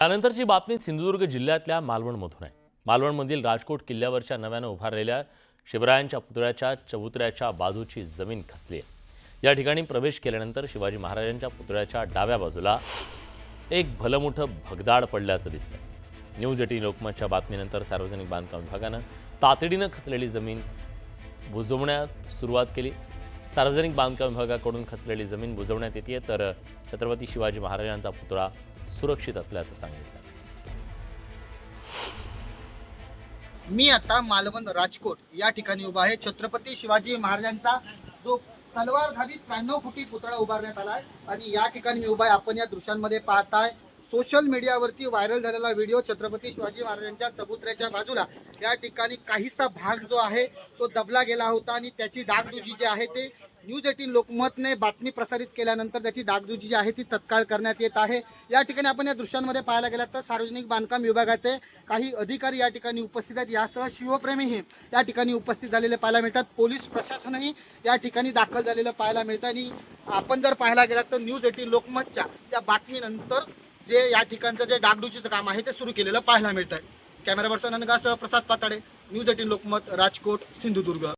त्यानंतरची बातमी सिंधुदुर्ग जिल्ह्यातल्या मालवणमधून आहे। मालवणमधील राजकोट किल्ल्यावरच्या नव्यानं उभारलेल्या शिवरायांच्या पुतळ्याच्या चबुतऱ्याच्या बाजूची जमीन खचली आहे। या ठिकाणी प्रवेश केल्यानंतर शिवाजी महाराजांच्या पुतळ्याच्या डाव्या बाजूला एक भलमोठं भगदाड पडल्याचं दिसतंय। न्यूज 18 लोकमतच्या बातमीनंतर सार्वजनिक बांधकाम विभागानं तातडीनं खचलेली जमीन बुजवण्यास सुरुवात केली। सार्वजनिक बांधकाम विभागाकडून खचलेली जमीन बुजवण्यात येते, तर छत्रपती शिवाजी महाराजांचा पुतळा सुरक्षित असल्याचं सांगितलं। मी आता मालवण राजकोट या ठिकाणी उभा आहे। छत्रपती शिवाजी महाराजांचा जो तलवारधारी 93 फुटी पुतळा उभारण्यात आला आहे आणि या ठिकाणी मी उभा आहे। आपण या दृश्यांमध्ये पाहताय सोशल मीडियावरती व्हायरल झालेला व्हिडिओ। छत्रपती शिवाजी महाराजांच्या चबुतऱ्याच्या बाजूला या ठिकाणी काहीसा भाग जो आहे तो दबला गेला होता आणि त्याची डागडुजी जी आहे ते न्यूज 18 लोकमतने बातमी प्रसारित केल्यानंतर त्याची डागडुजी जी आहे ती तत्काळ करण्यात येत आहे। या ठिकाणी आपण या दृश्यांमध्ये पाहायला गेलात तर सार्वजनिक बांधकाम विभागाचे काही अधिकारी या ठिकाणी उपस्थित आहेत। यासह शिवप्रेमीही या ठिकाणी उपस्थित झालेले पाहायला मिळतात। पोलीस प्रशासनही या ठिकाणी दाखल झालेलं पाहायला मिळतं आणि आपण जर पाहायला गेलात तर न्यूज 18 लोकमतच्या त्या बातमीनंतर जे या ठिकाणचं जे डागडुजीचं काम आहे ते सुरू केलेलं पाहायला मिळतं आहे। कॅमेरा पर्सन अनगासह प्रसाद पाताडे, न्यूज 18 लोकमत, राजकोट, सिंधुदुर्ग।